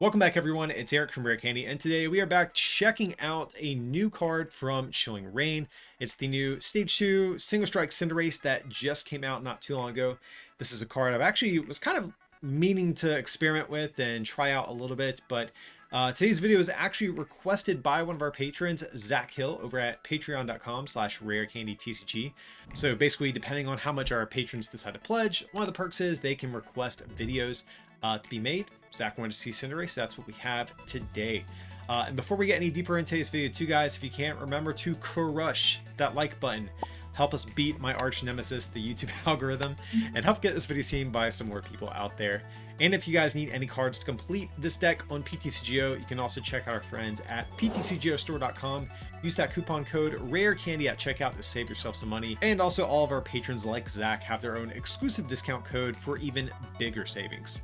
Welcome back everyone, it's Eric from Rare Candy, and today we are back checking out a new card from Chilling Reign. It's the new Stage 2 Single Strike Cinderace that just came out not too long ago. This is a card I've actually was kind of meaning to experiment with and try out a little bit, but today's video is actually requested by one of our patrons, Zach Hill, over at patreon.com/rarecandytcg. So basically, depending on how much our patrons decide to pledge, one of the perks is they can request videos to be made. Zach wanted to see Cinderace, that's what we have today. And before we get any deeper into today's video too, guys, if you can't, remember to crush that like button. Help us beat my arch nemesis, the YouTube algorithm, and help get this video seen by some more people out there. And if you guys need any cards to complete this deck on PTCGO, you can also check out our friends at PTCGOstore.com. Use that coupon code RARECANDY at checkout to save yourself some money. And also all of our patrons like Zach have their own exclusive discount code for even bigger savings.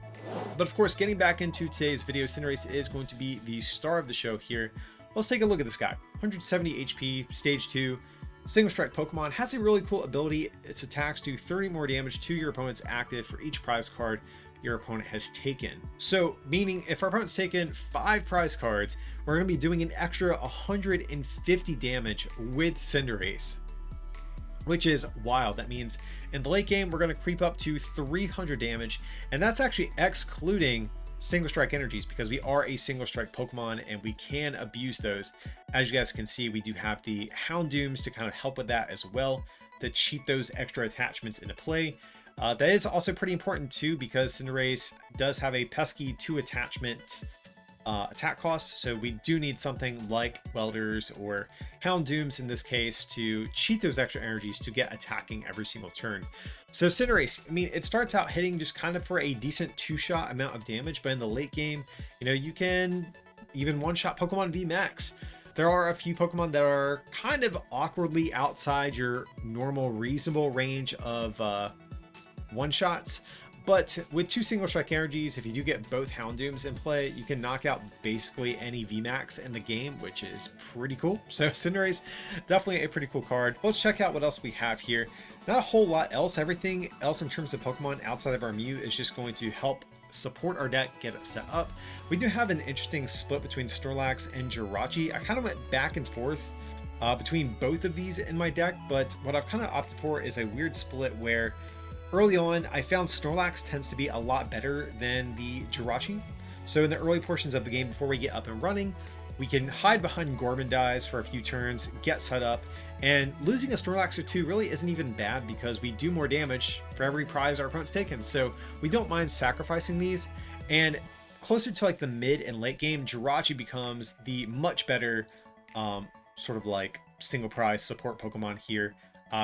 But of course, getting back into today's video, Cinderace is going to be the star of the show here. Let's take a look at this guy. 170 HP, Stage 2, Single Strike Pokemon. Has a really cool ability. Its attacks do 30 more damage to your opponent's active for each prize card your opponent has taken. So, meaning if our opponent's taken 5 prize cards, we're going to be doing an extra 150 damage with Cinderace, which is wild. That means in the late game, we're going to creep up to 300 damage, and that's actually excluding Single Strike energies, because we are a Single Strike Pokemon and we can abuse those. As you guys can see, we do have the Houndooms to kind of help with that as well, to cheat those extra attachments into play. That is also pretty important too, because Cinderace does have a pesky 2 attachment attack cost, so we do need something like Welders or Houndooms in this case to cheat those extra energies to get attacking every single turn. So Cinderace, I mean, it starts out hitting just kind of for a decent 2-shot amount of damage, but in the late game, you know, you can even one-shot Pokemon VMAX. There are a few Pokemon that are kind of awkwardly outside your normal reasonable range of one-shots. But with 2 Single Strike energies, if you do get both Houndooms in play, you can knock out basically any VMAX in the game, which is pretty cool. So Cinderace, definitely a pretty cool card. Let's check out what else we have here. Not a whole lot else. Everything else in terms of Pokemon outside of our Mew is just going to help support our deck, get it set up. We do have an interesting split between Snorlax and Jirachi. I kind of went back and forth between both of these in my deck, but what I've kind of opted for is a weird split where early on, I found Snorlax tends to be a lot better than the Jirachi. So in the early portions of the game, before we get up and running, we can hide behind Gourmandize for a few turns, get set up, and losing a Snorlax or 2 really isn't even bad because we do more damage for every prize our opponent's taken. So we don't mind sacrificing these. And closer to like the mid and late game, Jirachi becomes the much better sort of like single prize support Pokemon here.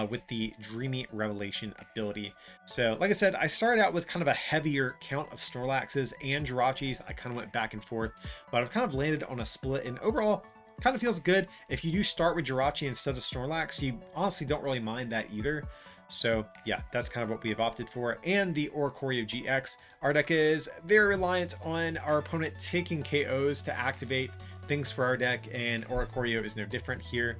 With the Dreamy Revelation ability. So like I said, I started out with kind of a heavier count of Snorlaxes and Jirachis. I kind of went back and forth, but I've kind of landed on a split, and overall kind of feels good. If you do start with Jirachi instead of Snorlax, you honestly don't really mind that either. So yeah, that's kind of what we have opted for. And the Oricorio GX, our deck is very reliant on our opponent taking KOs to activate things for our deck, and Oricorio is no different here.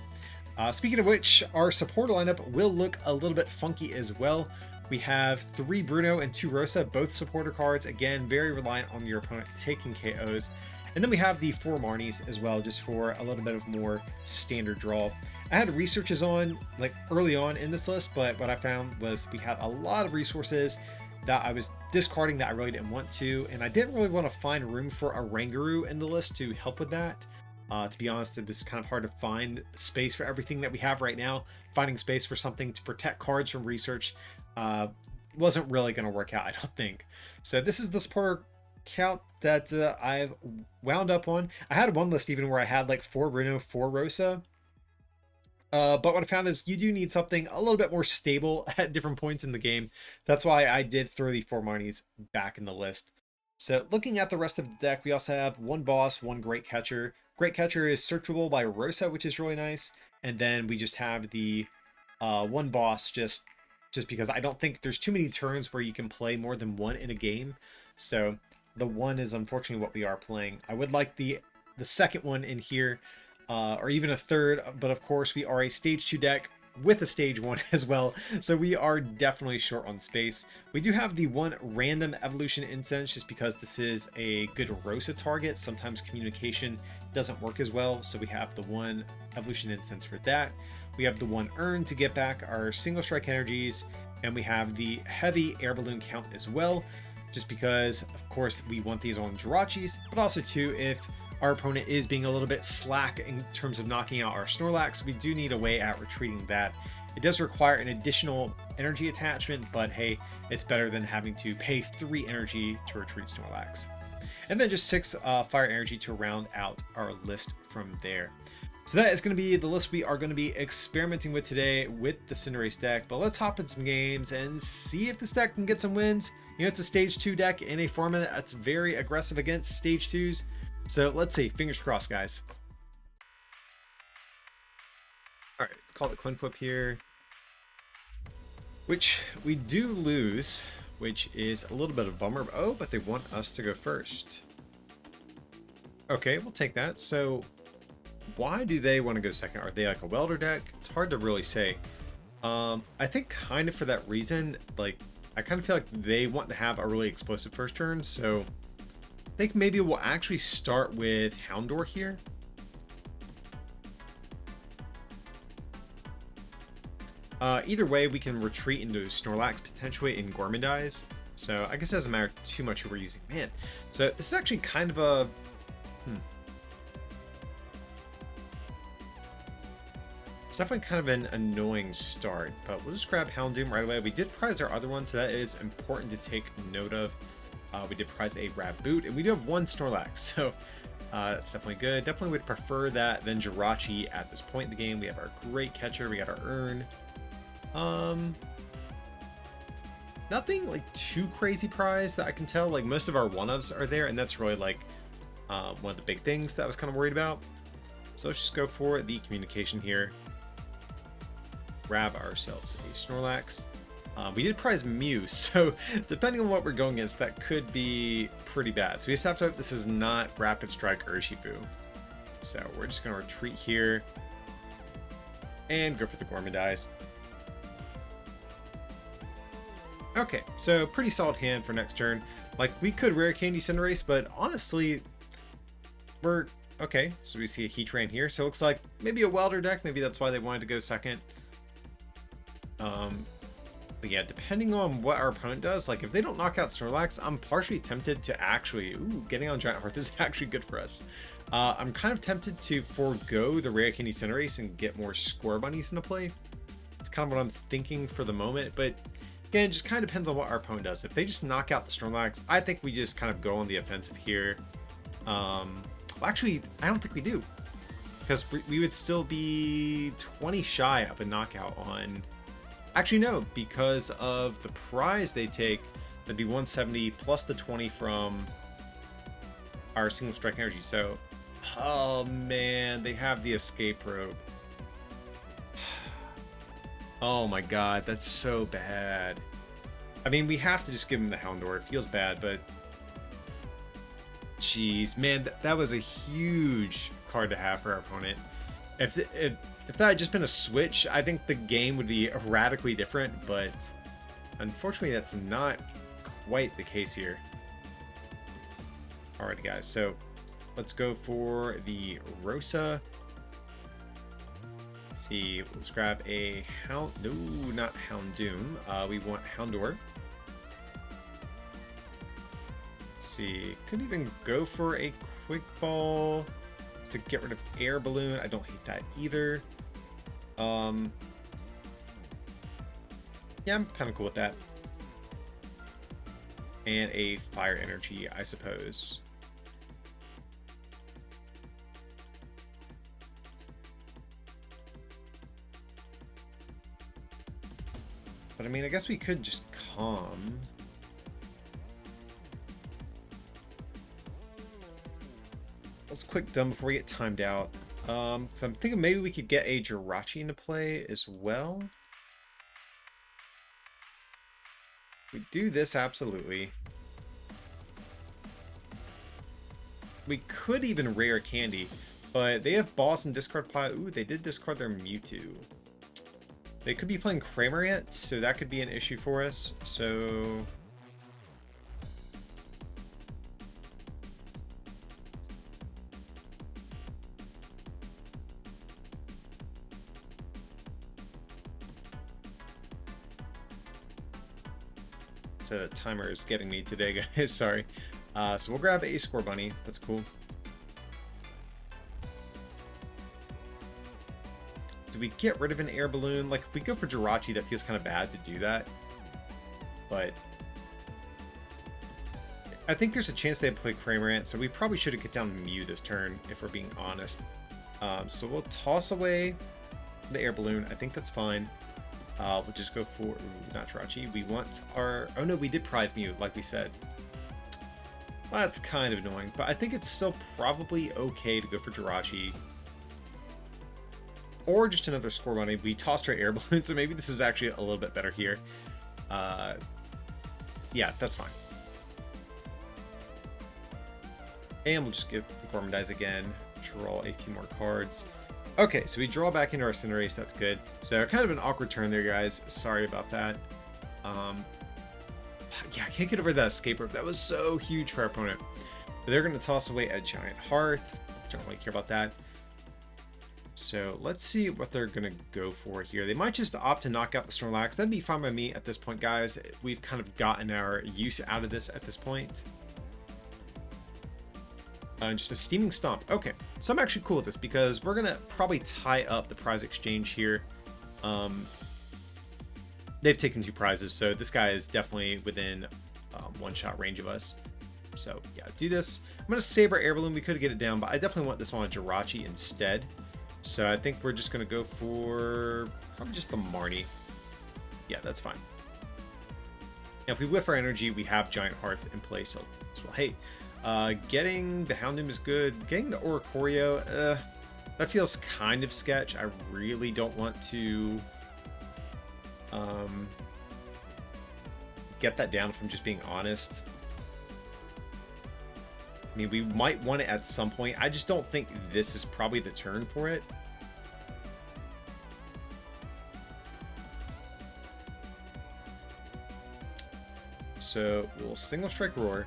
Speaking of which, our supporter lineup will look a little bit funky as well. We have 3 Bruno and 2 Rosa, both supporter cards. Again, very reliant on your opponent taking KOs. And then we have the 4 Marnies as well, just for a little bit of more standard draw. I had researches on, like, early on in this list, but what I found was we had a lot of resources that I was discarding that I really didn't want to, and I didn't really want to find room for a Rangaroo in the list to help with that. To be honest, it was kind of hard to find space for everything that we have right now. Finding space for something to protect cards from research wasn't really going to work out, I don't think. So this is the supporter count that I've wound up on. I had one list even where I had like 4 Bruno, 4 Rosa. But what I found is you do need something a little bit more stable at different points in the game. That's why I did throw the 4 Marnies back in the list. So looking at the rest of the deck, we also have 1 Boss, 1 Great Catcher. Great Catcher is searchable by Rosa, which is really nice. And then we just have the 1 Boss just because I don't think there's too many turns where you can play more than 1 in a game. So the 1 is unfortunately what we are playing. I would like the second one in here, or even a third, but of course we are a Stage 2 deck. with a stage 1 as well, so we are definitely short on space. We do have the one random evolution incense just because this is a good Rosa target. Sometimes communication doesn't work as well, so we have the one evolution incense for that. We have the one urn to get back our single strike energies, and we have the heavy air balloon count as well, just because of course we want these on Jirachis, but also too, if our opponent is being a little bit slack in terms of knocking out our Snorlax, we do need a way at retreating that. It does require an additional energy attachment, but hey, it's better than having to pay 3 energy to retreat Snorlax. And then just 6 fire energy to round out our list from there. So that is going to be the list we are going to be experimenting with today with the Cinderace deck. But let's hop in some games and see if this deck can get some wins. You know, it's a stage 2 deck in a format that's very aggressive against stage 2s. So let's see. Fingers crossed, guys. All right, let's call it coin flip here. Which we do lose, which is a little bit of a bummer. Oh, but they want us to go first. Okay, we'll take that. So why do they want to go second? Are they like a welder deck? It's hard to really say. I think kind of for that reason, like I kind of feel like they want to have a really explosive first turn. So I think maybe we'll actually start with Houndour here. Either way, we can retreat into Snorlax potentially in Gourmandize. So I guess it doesn't matter too much who we're using. Man, so this is actually kind of a... It's definitely kind of an annoying start, but we'll just grab Houndoom right away. We did prize our other one, so that is important to take note of. We did prize a Raboot, and we do have 1 Snorlax, so that's definitely good. Definitely would prefer that than Jirachi at this point in the game. We have our great catcher, we got our urn. Nothing like too crazy prize that I can tell. Like most of our one-ofs are there, and that's really like one of the big things that I was kind of worried about. So let's just go for the communication here. Grab ourselves a Snorlax. We did prize Mew, so depending on what we're going against, that could be pretty bad. So we just have to hope this is not Rapid Strike Urshifu. So we're just going to retreat here and go for the Gourmandize. Okay, so pretty solid hand for next turn. Like, we could Rare Candy Cinderace, but honestly, we're... Okay, so we see a Heatran here, so it looks like maybe a Welder deck. Maybe that's why they wanted to go second. But yeah, depending on what our opponent does, like if they don't knock out Snorlax, I'm partially tempted to actually... Ooh, getting on Giant Hearth is actually good for us. I'm kind of tempted to forego the Rare Candy Cinderace and get more Square Bunnies into play. It's kind of what I'm thinking for the moment, but again, it just kind of depends on what our opponent does. If they just knock out the Snorlax, I think we just kind of go on the offensive here. Well, actually, I don't think we do, because we would still be 20 shy of a knockout on... Actually, no, because of the prize they take, that'd be 170 plus the 20 from our single strike energy. So, oh man, they have the escape rope. Oh my god, that's so bad. I mean, we have to just give him the Houndour. It feels bad, but... Jeez, man, that was a huge card to have for our opponent. If that had just been a switch, I think the game would be radically different, but unfortunately that's not quite the case here. Alrighty guys, so let's go for the Rosa. Let's see, let's grab a Hound... No, not Houndoom. We want Houndour. Let's see, could even go for a Quick Ball to get rid of Air Balloon. I don't hate that either. Yeah, I'm kind of cool with that. And a Fire Energy, I suppose. But I mean, I guess we could just Calm. Let's quick done before we get timed out. So I'm thinking maybe we could get a Jirachi into play as well. We do this, absolutely. We could even Rare Candy, but they have Boss and discard pile. Ooh, they did discard their Mewtwo. They could be playing Cramorant, so that could be an issue for us. So the timer is getting me today, guys. Sorry. So we'll grab a Score Bunny. That's cool. Do we get rid of an air balloon? Like, if we go for Jirachi, that feels kind of bad to do that. But I think there's a chance they play Cramorant, so we probably should have get down Mew this turn, if we're being honest. So we'll toss away the air balloon. I think that's fine. We'll just go for... Ooh, not Jirachi. We want our... Oh, no, we did prize Mew, like we said. Well, that's kind of annoying, but I think it's still probably okay to go for Jirachi. Or just another Score Bunny. We tossed our air balloon, so maybe this is actually a little bit better here. Yeah, that's fine. And we'll just get Gormandize again. Draw a few more cards. Okay, so we draw back into our Cinderace. That's good. So kind of an awkward turn there, guys. Sorry about that. Yeah, I can't get over that escape rope. That was so huge for our opponent. But they're going to toss away a Giant Hearth. Don't really care about that. So let's see what they're going to go for here. They might just opt to knock out the Snorlax. That'd be fine by me at this point, guys. We've kind of gotten our use out of this at this point. Just a Steaming Stomp. Okay, so I'm actually cool with this because we're going to probably tie up the prize exchange here. They've taken 2 prizes, so this guy is definitely within one-shot range of us. So yeah, do this. I'm going to save our air balloon. We could get it down, but I definitely want this on a Jirachi instead. So I think we're just going to go for probably just the Marnie. Yeah, that's fine. Now, if we whiff our energy, we have Giant Hearth in place. So well, hey, getting the Houndoom is good. Getting the Oricorio, that feels kind of sketch. I really don't want to get that down if I'm just being honest. I mean, we might want it at some point. I just don't think this is probably the turn for it. So we'll Single Strike Roar.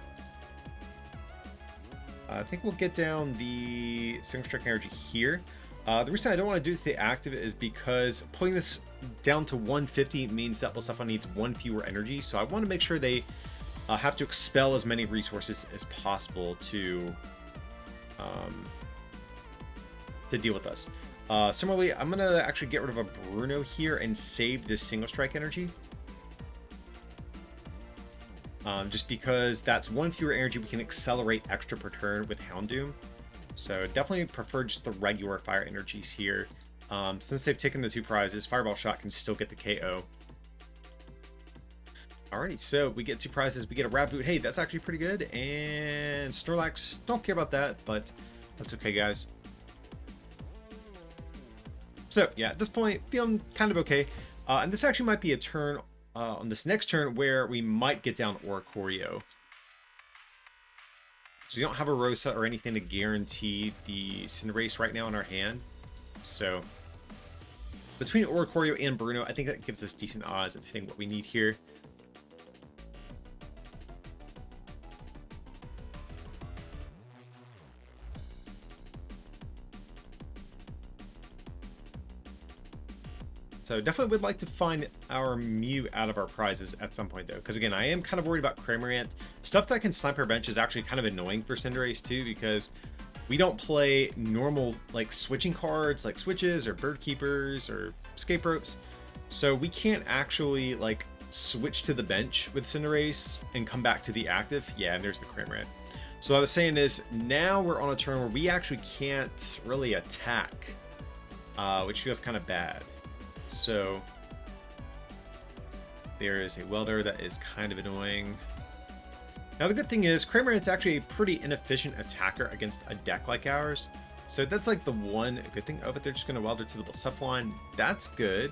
I think we'll get down the Single Strike Energy here. The reason I don't want to do the active is because putting this down to 150 means that Blacephalon needs 1 fewer energy. So I want to make sure they have to expel as many resources as possible to deal with us. Similarly, I'm going to actually get rid of a Bruno here and save this Single Strike energy. Just because that's 1 fewer energy, we can accelerate extra per turn with Houndoom. So definitely prefer just the regular fire energies here. Since they've taken the 2 prizes, Fireball Shot can still get the KO. Alrighty, so we get 2 prizes. We get a Raboot. Hey, that's actually pretty good. And Snorlax, don't care about that, but that's okay, guys. So yeah, at this point, feeling kind of okay. And this actually might be a turn on this next turn where we might get down Oricorio. So we don't have a Rosa or anything to guarantee the Cinderace right now in our hand. So between Oricorio and Bruno, I think that gives us decent odds of hitting what we need here. So definitely would like to find our Mew out of our prizes at some point, though. Because again, I am kind of worried about Cramorant. Stuff that can snipe our bench is actually kind of annoying for Cinderace too, because we don't play normal like switching cards like Switches or Bird Keepers or Escape Ropes. So we can't actually like switch to the bench with Cinderace and come back to the active. Yeah, and there's the Cramorant. So what I was saying is now we're on a turn where we actually can't really attack, which feels kind of bad. So there is a Welder that is kind of annoying. Now the good thing is Cramorant's actually a pretty inefficient attacker against a deck like ours. So that's like the one good thing. Oh, but they're just going to Welder to the Blacephalon. That's good.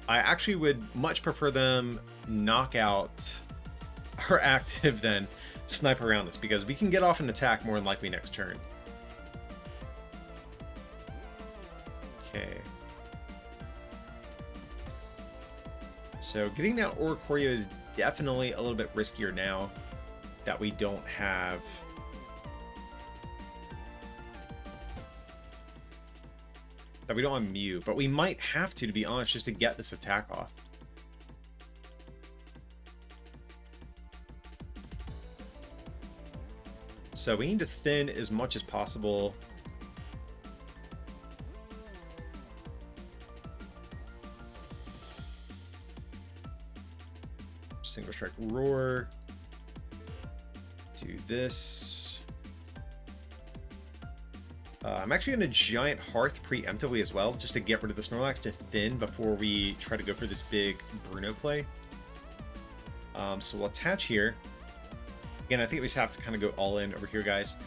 I actually would much prefer them knock out our active than snipe around us, because we can get off an attack more than likely next turn. So getting that Oricorio is definitely a little bit riskier now that we don't have Mew, but we might have to be honest, just to get this attack off. So we need to thin as much as possible. Single Strike Roar. Do this. I'm actually going to Giant Hearth preemptively as well, just to get rid of the Snorlax to thin before we try to go for this big Bruno play. So we'll attach here. Again, I think we just have to kind of go all in over here, guys.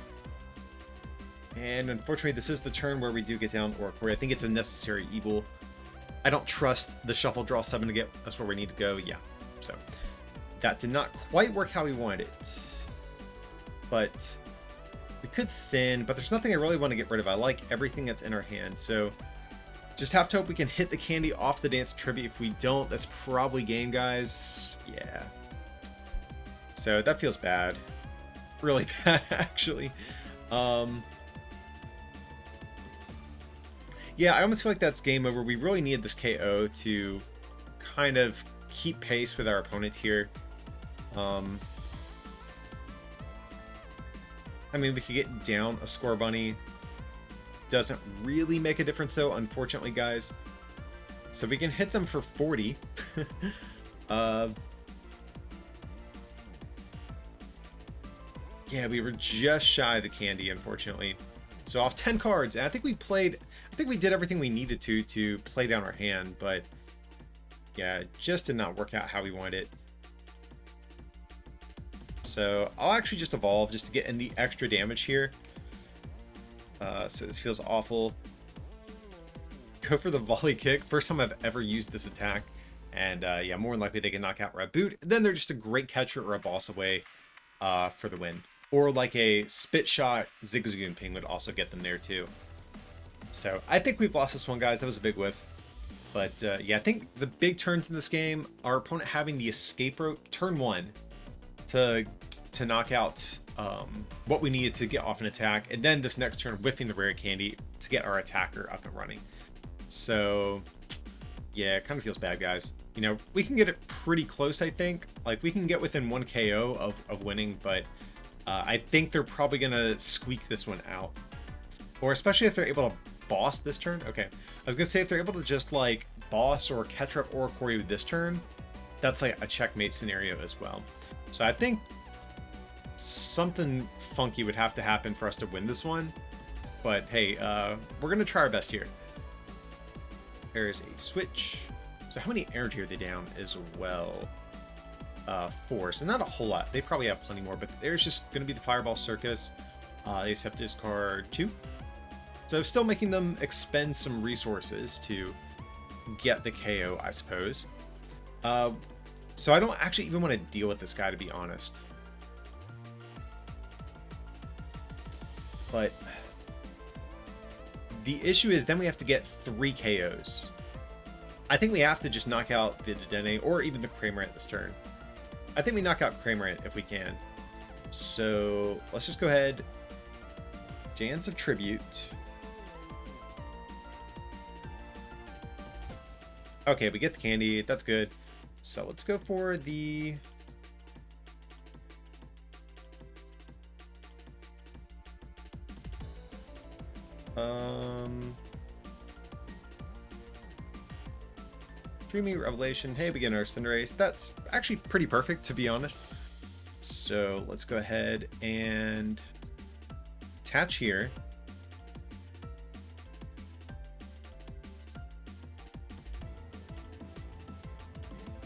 And unfortunately, this is the turn where we do get down Oricorio. I think it's a necessary evil. I don't trust the Shuffle Draw 7 to get us where we need to go. Yeah, so that did not quite work how we wanted it. But we could thin, but there's nothing I really want to get rid of. I like everything that's in our hand, so just have to hope we can hit the candy off the Dance Tribute. If we don't, that's probably game, guys. Yeah. So that feels bad. Really bad, actually. Yeah, I almost feel like that's game over. We really need this KO to kind of keep pace with our opponents here. I mean, we could get down a Score Bunny. Doesn't really make a difference, though, unfortunately, guys. So we can hit them for 40. Yeah, we were just shy of the candy, unfortunately. So off 10 cards, and I think we did everything we needed to play down our hand, but yeah, it just did not work out how we wanted it. So I'll actually just evolve just to get in the extra damage here. So this feels awful. Go for the volley kick. First time I've ever used this attack. And yeah, more than likely they can knock out Raboot. Then they're just a great catcher or a boss away for the win. Or like a Spit Shot Zigzagoon Ping would also get them there too. So I think we've lost this one, guys. That was a big whiff. But yeah, I think the big turns in this game, our opponent having the escape rope turn 1 to knock out what we needed to get off an attack, and then this next turn whiffing the rare candy to get our attacker up and running. So yeah, it kind of feels bad, guys. You know, we can get it pretty close, I think. Like, we can get within 1 KO of winning, but I think they're probably gonna squeak this one out. Or especially if they're able to boss this turn. Okay, I was gonna say if they're able to just like boss or catch up Oricorio this turn, that's like a checkmate scenario as well. So I think something funky would have to happen for us to win this one. But hey, we're gonna try our best here. There's a switch. So how many energy are they down as well? 4, so not a whole lot. They probably have plenty more, but there's just going to be the Fireball Circus. They just have to discard 2. So still making them expend some resources to get the KO, I suppose. So I don't actually even want to deal with this guy, to be honest. But the issue is then we have to get 3 KOs. I think we have to just knock out the Dedenne or even the Cramorant this turn. I think we knock out Cramorant if we can. So let's just go ahead. Dance of Tribute. Okay, we get the candy. That's good. So let's go for the... Dreamy Revelation. Hey, Beginner Cinderace. That's actually pretty perfect, to be honest. So let's go ahead and attach here.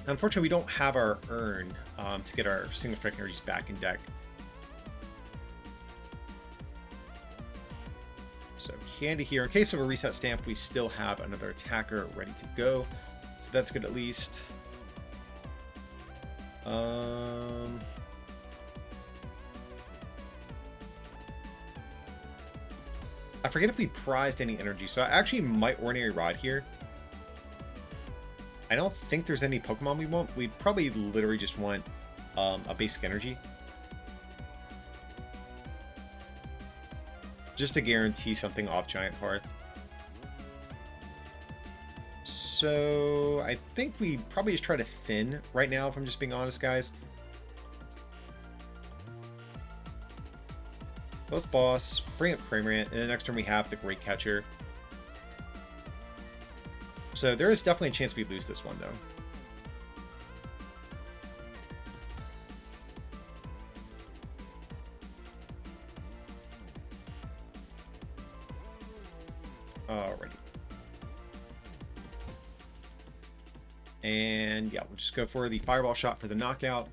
Unfortunately, we don't have our urn to get our Single Strike energies back in deck. So candy here. In case of a reset stamp, we still have another attacker ready to go. So that's good at least. I forget if we prized any energy, so I actually might Ordinary Rod here. I don't think there's any Pokemon we want. We probably literally just want a basic energy. Just to guarantee something off Giant Hearth. So I think we probably just try to thin right now, if I'm just being honest, guys. Let's boss, bring up Cramorant, and the next turn we have the Great Catcher. So there is definitely a chance we lose this one, though. Alrighty. And yeah, we'll just go for the Fireball shot for the knockout.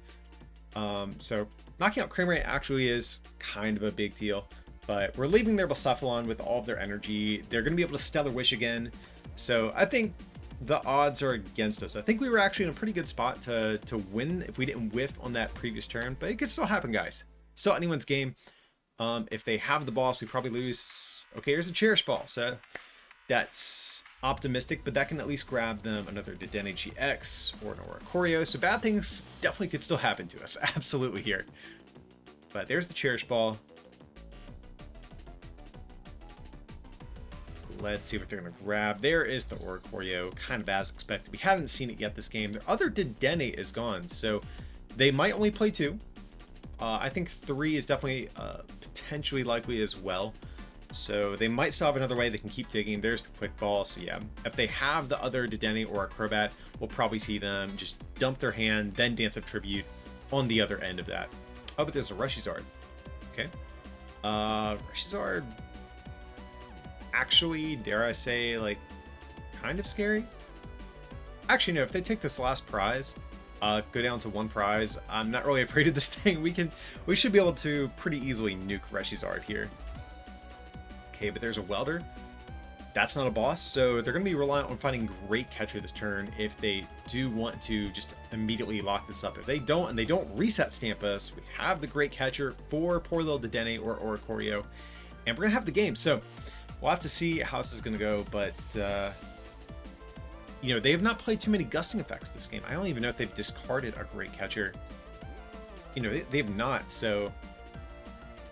So knocking out Cramorant actually is kind of a big deal, but we're leaving their Blacephalon with all of their energy. They're going to be able to Stellar Wish again. So I think the odds are against us. I think we were actually in a pretty good spot to win if we didn't whiff on that previous turn, but it could still happen, guys. Still anyone's game. If they have the boss, we probably lose. Okay, here's a Cherish Ball. So that's optimistic, but that can at least grab them another Dedenne GX or an Oricorio. So bad things definitely could still happen to us. Absolutely here. But there's the Cherish Ball. Let's see what they're going to grab. There is the Oricorio, kind of as expected. We haven't seen it yet this game. Their other Dedenne is gone, so they might only play 2. I think 3 is definitely potentially likely as well. So they might still have another way they can keep digging. There's the Quick Ball. So yeah, if they have the other Dedenne or a Crobat, we'll probably see them just dump their hand, then Dance of Tribute on the other end of that. Oh, but there's a Reshizard. Okay. Reshizard, actually, dare I say, like, kind of scary. Actually, no, if they take this last prize, go down to 1 prize, I'm not really afraid of this thing. We should be able to pretty easily nuke Reshizard here. Okay, but there's a Welder. That's not a boss, so they're going to be reliant on finding Great Catcher this turn if they do want to just immediately lock this up. If they don't, and they don't reset stamp us, we have the Great Catcher for poor little Dedenne or Oricorio, and we're going to have the game. So we'll have to see how this is going to go, but you know, they have not played too many gusting effects this game. I don't even know if they've discarded a Great Catcher. You know, they have not, so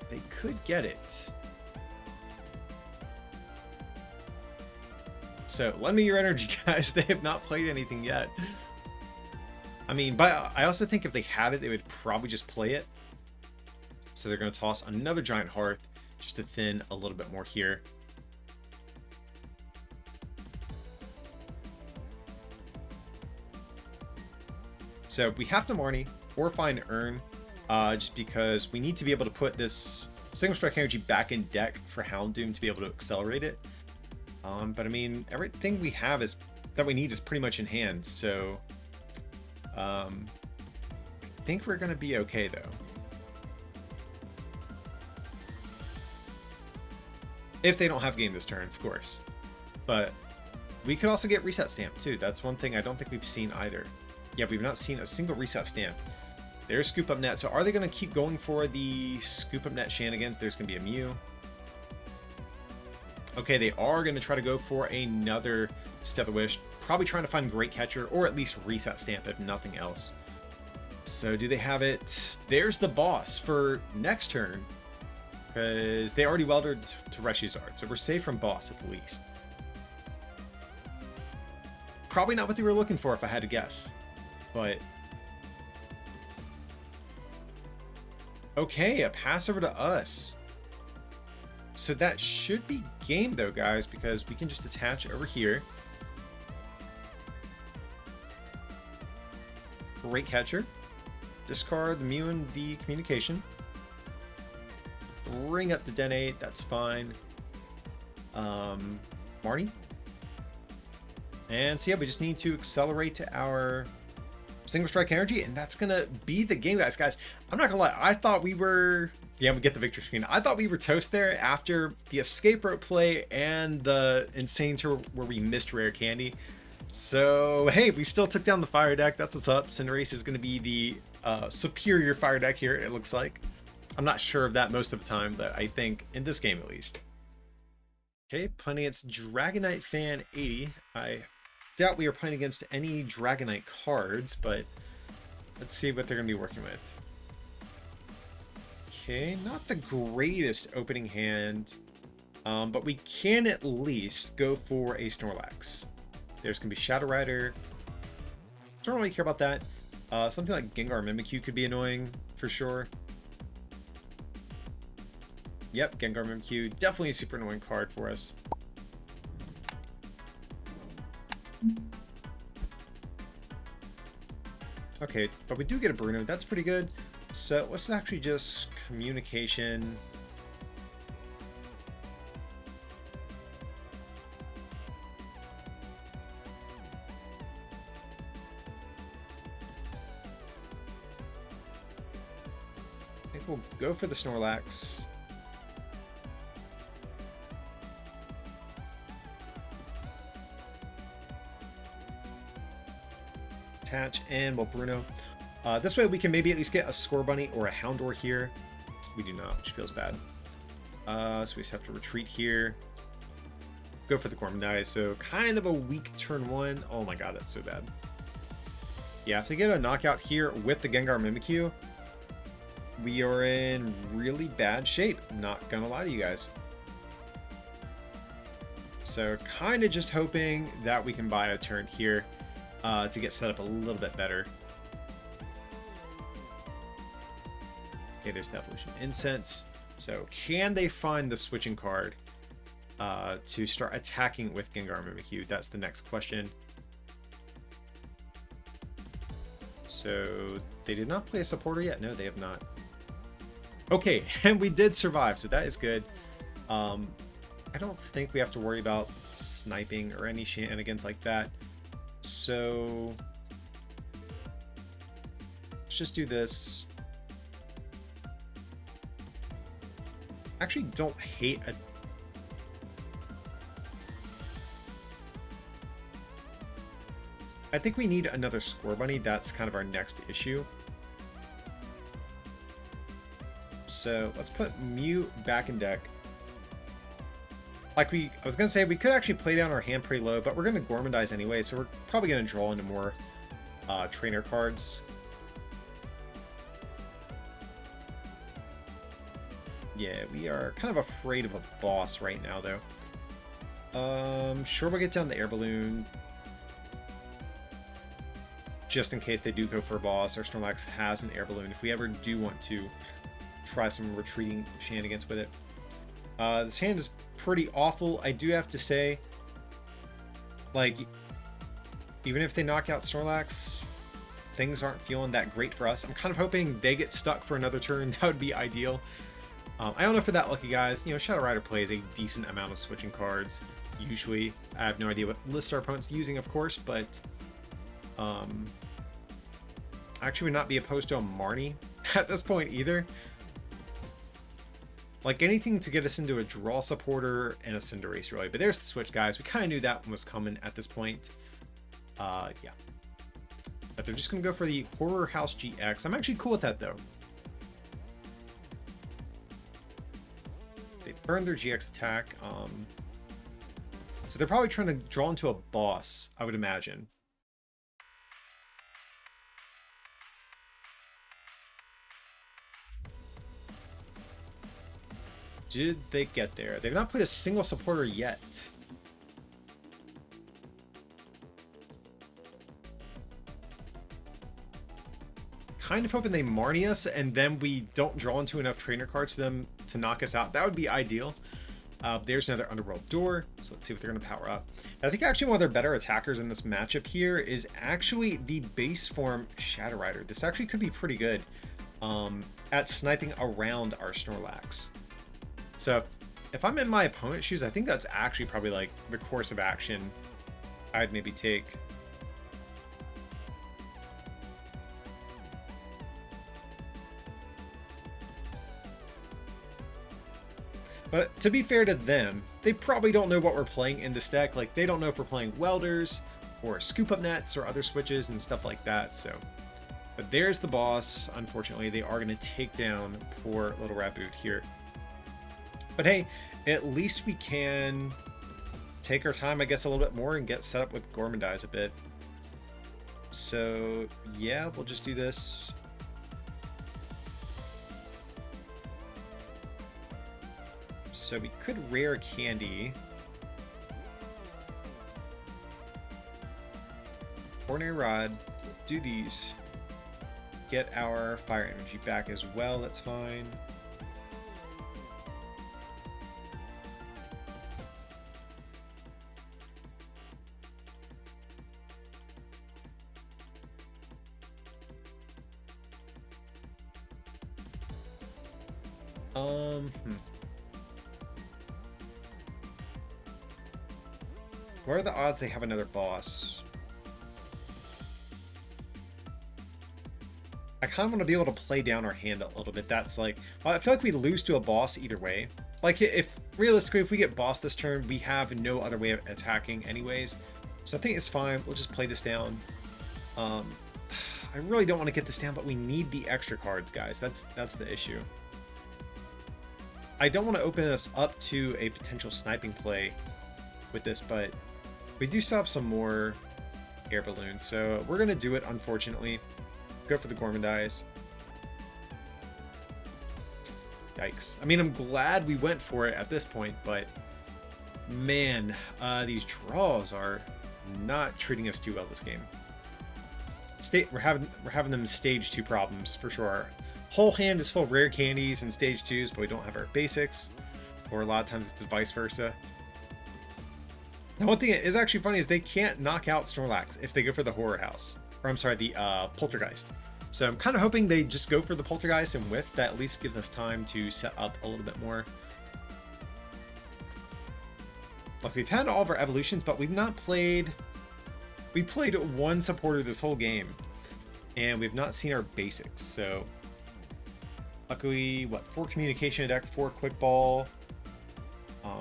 they could get it. So lend me your energy, guys. They have not played anything yet. I mean, but I also think if they had it, they would probably just play it. So they're going to toss another Giant Hearth just to thin a little bit more here. So we have to Marnie or find Urn, just because we need to be able to put this Single Strike Energy back in deck for Houndoom to be able to accelerate it. But I mean, everything we have is that we need is pretty much in hand. So I think we're going to be okay, though. If they don't have game this turn, of course. But we could also get Reset Stamp, too. That's one thing I don't think we've seen either. Yeah, we've not seen a single Reset Stamp. There's Scoop Up Net. So are they going to keep going for the Scoop Up Net shenanigans? There's going to be a Mew. Okay, they are going to try to go for another Stellar Wish. Probably trying to find Great Catcher or at least Reset Stamp, if nothing else. So do they have it? There's the boss for next turn, because they already welded to Reshizard. So we're safe from boss at the least. Probably not what they were looking for if I had to guess. But okay, a pass over to us. So that should be game, though, guys, because we can just attach over here. Great Catcher. Discard the Mew and the Communication. Bring up the Dedenne. That's fine. Marnie. And so yeah, we just need to accelerate to our Single Strike Energy, and that's going to be the game, guys. Guys, I'm not going to lie. I thought we were... Yeah, we get the victory screen. I thought we were toast there after the escape rope play and the insane tour where we missed rare candy. So, hey, we still took down the fire deck. That's what's up. Cinderace is going to be the superior fire deck here, it looks like. I'm not sure of that most of the time, but I think in this game at least. Okay, playing against Dragonite Fan 80. I doubt we are playing against any Dragonite cards, but let's see what they're going to be working with. Okay, not the greatest opening hand, but we can at least go for a Snorlax. There's going to be Shadow Rider. Don't really care about that. Something like Gengar Mimikyu could be annoying for sure. Yep, Gengar Mimikyu. Definitely a super annoying card for us. Okay, but we do get a Bruno. That's pretty good. So let's actually just communication. I think we'll go for the Snorlax. Attach, and we'll Bruno. This way we can maybe at least get a Scorbunny or a Houndour here. We do not, which feels bad. So we just have to retreat here. Go for the Gormandai. So kind of a weak turn one. Oh my god, that's so bad. Yeah, if they get a knockout here with the Gengar Mimikyu, we are in really bad shape. Not gonna lie to you guys. So kind of just hoping that we can buy a turn here to get set up a little bit better. Okay, there's the Evolution Incense. So can they find the switching card to start attacking with Gengar Mimikyu? That's the next question. So they did not play a supporter yet? No, they have not. Okay, and we did survive, so that is good. I don't think we have to worry about sniping or any shenanigans like that. So let's just do this. Actually don't hate a... I think we need another Scorbunny. That's kind of our next issue. So let's put Mew back in deck. Like I was going to say, we could actually play down our hand pretty low, but we're going to Gormandize anyway, so we're probably going to draw into more trainer cards. Yeah, we are kind of afraid of a boss right now, though. Sure, we'll get down the air balloon. Just in case they do go for a boss. Our Snorlax has an air balloon. If we ever do want to try some retreating shenanigans with it. This hand is pretty awful, I do have to say. Like, even if they knock out Snorlax, things aren't feeling that great for us. I'm kind of hoping they get stuck for another turn. That would be ideal. I don't know if we're that lucky, guys. You know, Shadow Rider plays a decent amount of switching cards, usually. I have no idea what list our opponent's using, of course, but actually would not be opposed to a Marnie at this point either. Like, anything to get us into a draw supporter and a Cinderace, really. But there's the switch, guys. We kind of knew that one was coming at this point. Yeah. But they're just going to go for the Horror House GX. I'm actually cool with that, though. They burned their GX attack. So they're probably trying to draw into a boss, I would imagine. Did they get there? They've not put a single supporter yet. Kind of hoping they Marnie us and then we don't draw into enough trainer cards for them to knock us out. That would be ideal. There's another Underworld Door. So let's see what they're going to power up. I think actually one of their better attackers in this matchup here is actually the base form Shadow Rider. This actually could be pretty good at sniping around our Snorlax. So if I'm in my opponent's shoes, I think that's actually probably like the course of action I'd maybe take. But to be fair to them, they probably don't know what we're playing in this deck. Like, they don't know if we're playing Welders or Scoop Up Nets or other switches and stuff like that. So, but there's the boss. Unfortunately, they are going to take down poor little Raboot here. But hey, at least we can take our time, I guess, a little bit more and get set up with Gourmandize a bit. So yeah, we'll just do this. So we could rare candy. Ordinary Rod. Do these. Get our fire energy back as well. That's fine. What are the odds they have another boss? I kind of want to be able to play down our hand a little bit. That's like, I feel like we lose to a boss either way. Like, if realistically, if we get boss this turn, we have no other way of attacking anyways. So I think it's fine. We'll just play this down. I really don't want to get this down, but we need the extra cards, guys. That's the issue. I don't want to open us up to a potential sniping play with this, but we do still have some more air balloons. So we're going to do it, unfortunately. Go for the Gourmandize. Yikes. I mean, I'm glad we went for it at this point, but man, these draws are not treating us too well this game. We're having them stage 2 problems for sure. Our whole hand is full of rare candies and stage 2s, but we don't have our basics, or a lot of times it's vice versa. Now, one thing that is actually funny is they can't knock out Snorlax if they go for the Horror House. Or I'm sorry, the Poltergeist. So I'm kind of hoping they just go for the Poltergeist and whiff. That at least gives us time to set up a little bit more. Look, we've had all of our evolutions, but we've not played... We played one supporter this whole game. And we've not seen our basics, so... Luckily, what, 4 communication deck, 4 quick ball.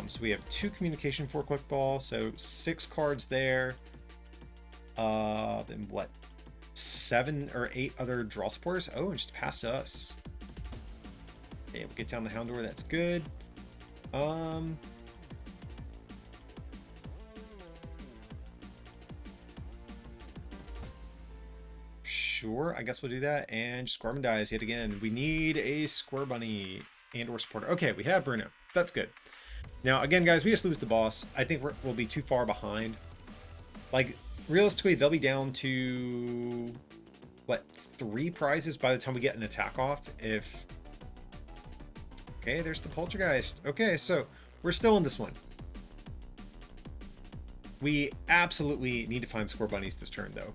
So we have 2 communication, 4 quick ball, so 6 cards there. Then what? 7 or 8 other draw supporters. Oh, and just past us. Okay, we'll get down the Houndour. That's good. Sure, I guess we'll do that. And just Gourmandize yet again. We need a Square Bunny and or supporter. Okay, we have Bruno. That's good. Now, again, guys, we just lose the boss. I think we'll be too far behind. Like, realistically, they'll be down to, what, 3 prizes by the time we get an attack off. If... Okay, there's the Poltergeist. Okay, so we're still in this one. We absolutely need to find Square Bunnies this turn, though.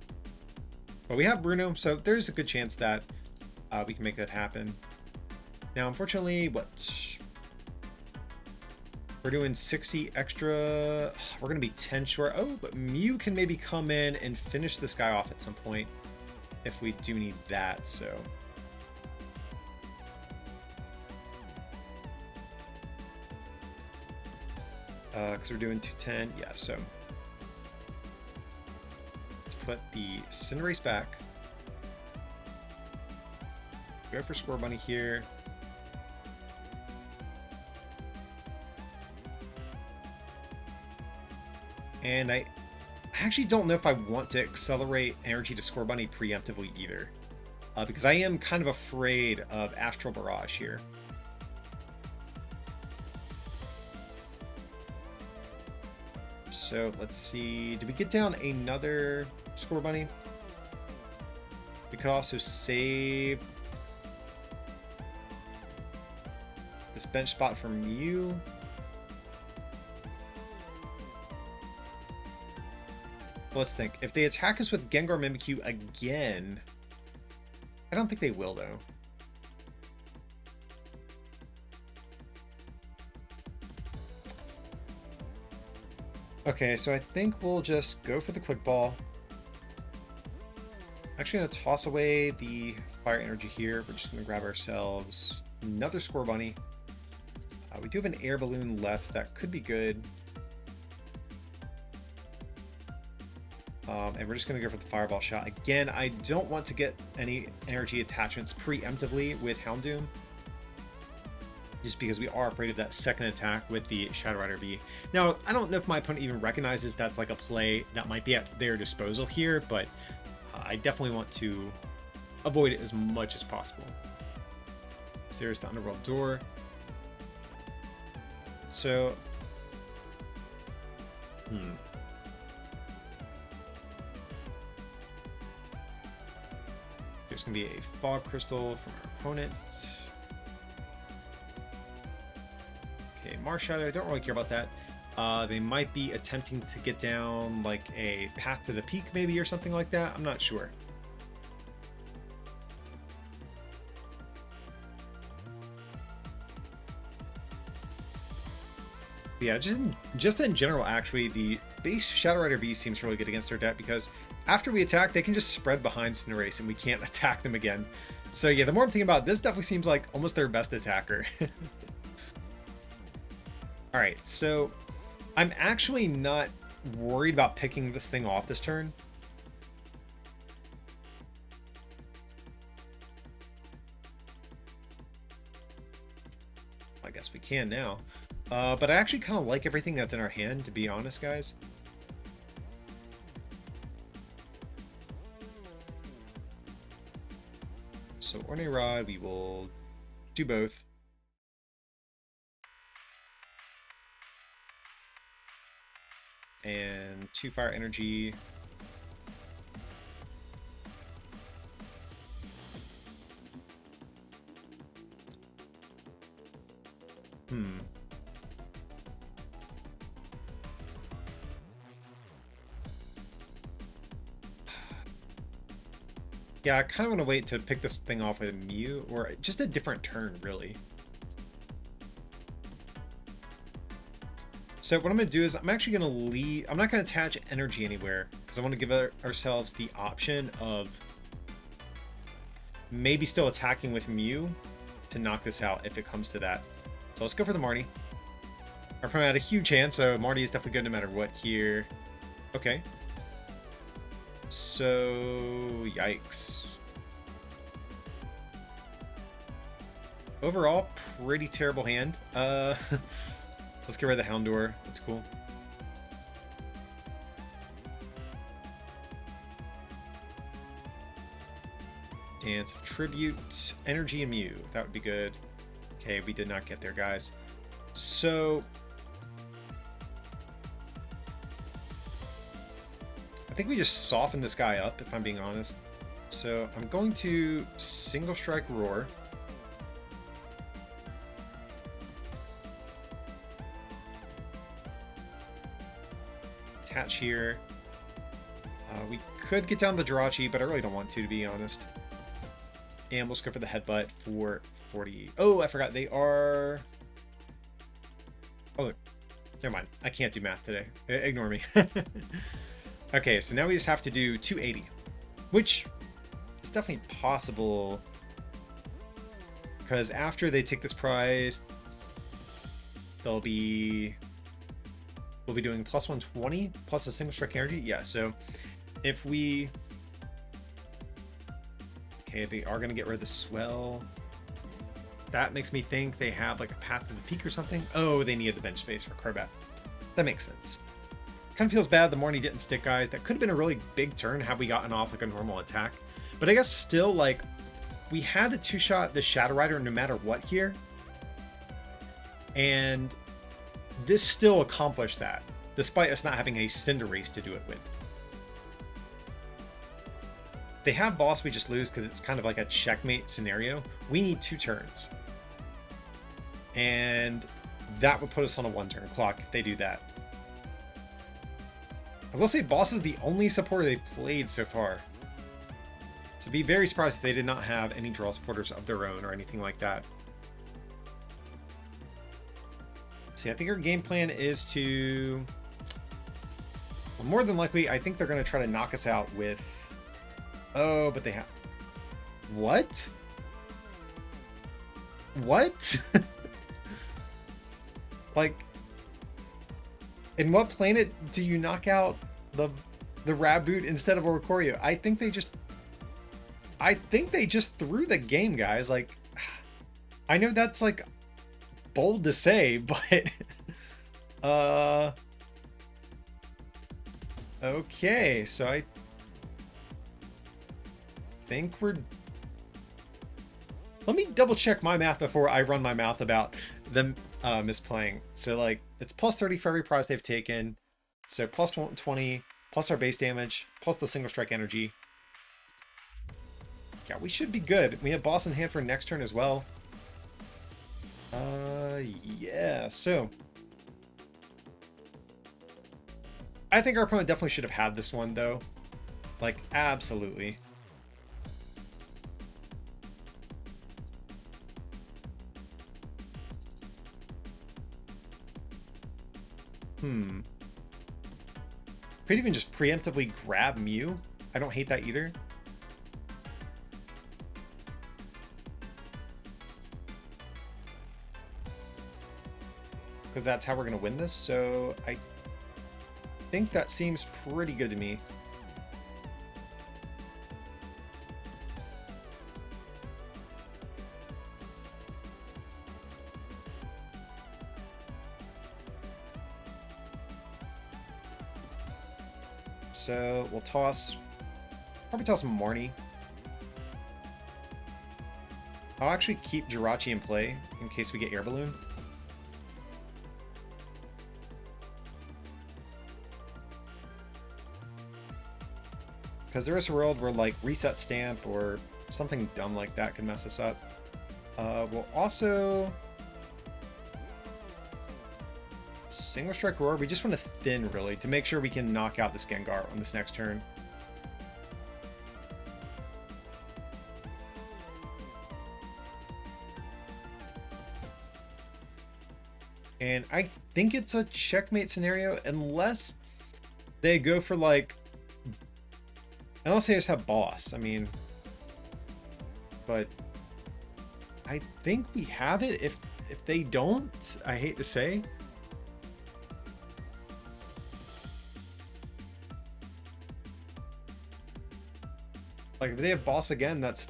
But we have Bruno, so there's a good chance that we can make that happen. Now, unfortunately, what... We're doing 60 extra. We're going to be 10 short. Oh, but Mew can maybe come in and finish this guy off at some point if we do need that, so. Because we're doing 210. Yeah, so. Let's put the Cinderace back. Go for Square Bunny here. And I actually don't know if I want to accelerate energy to Square Bunny preemptively either. Because I am kind of afraid of Astral Barrage here. So let's see. Did we get down another Square Bunny? We could also save this bench spot for Mew. Let's think. If they attack us with Gengar Mimikyu again, I don't think they will, though. Okay, so I think we'll just go for the Quick Ball. Actually going to toss away the Fire Energy here. We're just going to grab ourselves another Square Bunny. We do have an Air Balloon left. That could be good. And we're just going to go for the Fireball shot. Again, I don't want to get any energy attachments preemptively with Houndoom. just because we are afraid of that second attack with the Shadow Rider V. Now, I don't know if my opponent even recognizes that's like a play that might be at their disposal here, but I definitely want to avoid it as much as possible. So there's the Underworld Door. So, there's going to be a Fog Crystal from our opponent. Okay, Marshadow, don't really care about that. They might be attempting to get down like a Path to the Peak maybe or something like that. I'm not sure. Yeah, just in general, actually, the base Shadow Rider V seems really good against their deck because after we attack, they can just spread behind Cinderace and we can't attack them again. So yeah, the more I'm thinking about it, this definitely seems like almost their best attacker. All right, so I'm actually not worried about picking this thing off this turn. I guess we can now. But I actually kind of like everything that's in our hand, to be honest, guys. So Orne Rod, we will do both. And 2 Fire Energy. Yeah, I kind of want to wait to pick this thing off with a Mew, or just a different turn, really. So what I'm going to do is I'm actually going to leave... I'm not going to attach energy anywhere, because I want to give ourselves the option of maybe still attacking with Mew to knock this out if it comes to that. So let's go for the Marnie. Our opponent had a huge hand, so Marnie is definitely good no matter what here. Okay. So, yikes. Overall, pretty terrible hand. Let's get rid of the Houndour. That's cool. And Tribute, Energy, and Mew. That would be good. Okay, we did not get there, guys. So... I think we just softened this guy up, if I'm being honest. So I'm going to Single Strike Roar. Attach here. We could get down the Jirachi, but I really don't want to be honest. And we'll just go for the Headbutt for 40. Oh, I forgot. They are... Oh, look. Never mind. I can't do math today. Ignore me. Okay, so now we just have to do 280, which is definitely possible because after they take this prize, we'll be doing plus 120 plus a Single Strike Energy. Yeah, so if we... Okay, they are going to get rid of the Swell. That makes me think they have like a Path to the Peak or something. Oh, they needed the bench space for Crobat. That makes sense. Kind of feels bad the Marnie didn't stick, guys. That could have been a really big turn had we gotten off like a normal attack. But I guess still, like, we had to two-shot the Shadow Rider no matter what here. And this still accomplished that, despite us not having a Cinderace to do it with. They have Boss, we just lose because it's kind of like a checkmate scenario. We need 2 turns. And that would put us on a 1-turn clock if they do that. I will say Boss is the only supporter they've played so far. So be very surprised if they did not have any draw supporters of their own or anything like that. See, I think our game plan is to... Well, more than likely, I think they're going to try to knock us out with... Oh, but they have... What? What? Like... In what planet do you knock out the Raboot instead of Oricorio? I think they just threw the game, guys. Like, I know that's like bold to say, but okay, so I think we're... Let me double check my math before I run my mouth about them misplaying. So like it's plus 30 for every prize they've taken. So plus 20, plus our base damage, plus the single strike energy. Yeah, we should be good. We have boss in hand for next turn as well. Yeah, so I think our opponent definitely should have had this one though. Like, absolutely. Could even just preemptively grab Mew. I don't hate that either. Because that's how we're going to win this. So I think that seems pretty good to me. So we'll probably toss Marnie. I'll actually keep Jirachi in play in case we get Air Balloon. Because there is a world where like Reset Stamp or something dumb like that can mess us up. We'll also... Single Strike Roar. We just want to thin, really, to make sure we can knock out this Gengar on this next turn. And I think it's a checkmate scenario, unless they go for, like... Unless they just have Boss, I mean... But... I think we have it. If they don't, I hate to say... Like, if they have Boss again, that's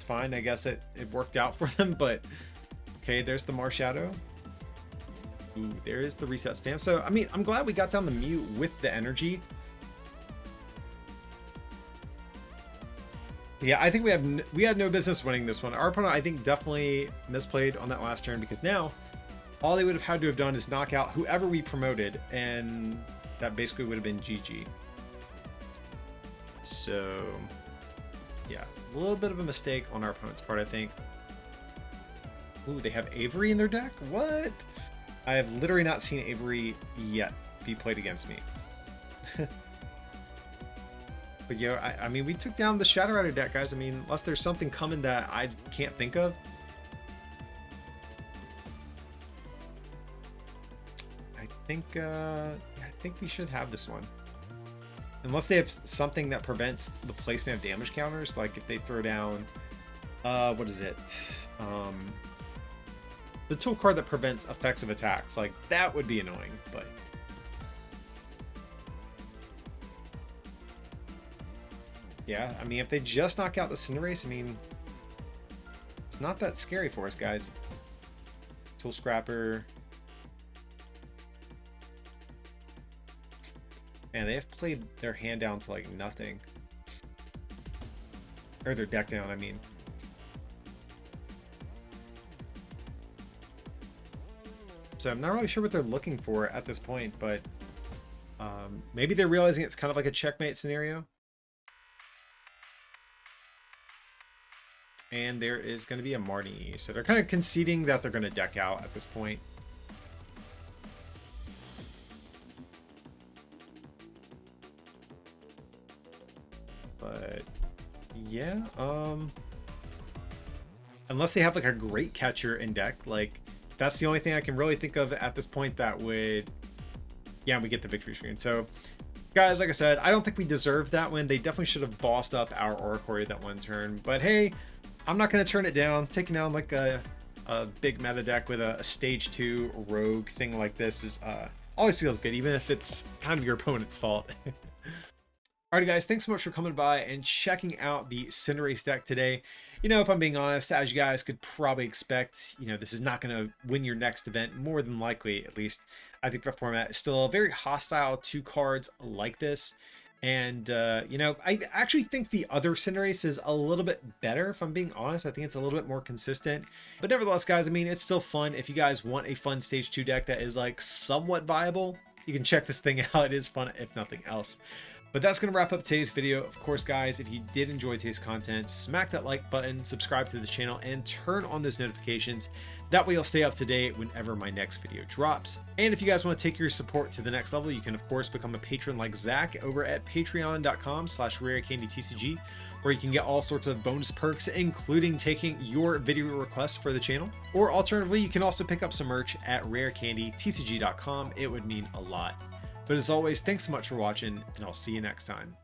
fine. I guess it worked out for them, but... Okay, there's the Marshadow. Ooh, there is the Reset Stamp. So, I mean, I'm glad we got down the Mew with the energy. Yeah, I think we had no business winning this one. Our opponent, I think, definitely misplayed on that last turn, because now all they would have had to have done is knock out whoever we promoted, and that basically would have been GG. So, yeah, a little bit of a mistake on our opponent's part, I think. Ooh, they have Avery in their deck? What? I have literally not seen Avery yet be played against me. But, yo, I mean, we took down the Shadow Rider deck, guys. I mean, unless there's something coming that I can't think of. I think we should have this one. Unless they have something that prevents the placement of damage counters, like if they throw down, what is it? The tool card that prevents effects of attacks, like that would be annoying, but. Yeah, I mean, if they just knock out the Cinderace, I mean, it's not that scary for us, guys. Tool Scrapper. Man, they have played their hand down to like nothing. Or their deck down, I mean. So I'm not really sure what they're looking for at this point, but maybe they're realizing it's kind of like a checkmate scenario. And there is going to be a Marnie. So they're kind of conceding that they're going to deck out at this point. But yeah, unless they have like a great catcher in deck, like that's the only thing I can really think of at this point that would, yeah, we get the victory screen. So guys, like I said, I don't think we deserved that win. They definitely should have bossed up our Oricorio that one turn, but hey, I'm not going to turn it down. Taking down like a big meta deck with a stage 2 rogue thing like this is always feels good, even if it's kind of your opponent's fault. Alrighty guys, thanks so much for coming by and checking out the Cinderace deck today. You know, if I'm being honest, as you guys could probably expect, you know, this is not going to win your next event, more than likely, at least. I think the format is still very hostile to cards like this. And, you know, I actually think the other Cinderace is a little bit better, if I'm being honest. I think it's a little bit more consistent. But nevertheless, guys, I mean, it's still fun. If you guys want a fun Stage 2 deck that is, like, somewhat viable, you can check this thing out. It is fun, if nothing else. But that's going to wrap up today's video. Of course, guys, if you did enjoy today's content, smack that like button, subscribe to the channel, and turn on those notifications. That way you'll stay up to date whenever my next video drops. And if you guys want to take your support to the next level, you can, of course, become a patron like Zach over at patreon.com/rarecandytcg, where you can get all sorts of bonus perks, including taking your video requests for the channel. Or alternatively, you can also pick up some merch at rarecandytcg.com. It would mean a lot. But as always, thanks so much for watching, and I'll see you next time.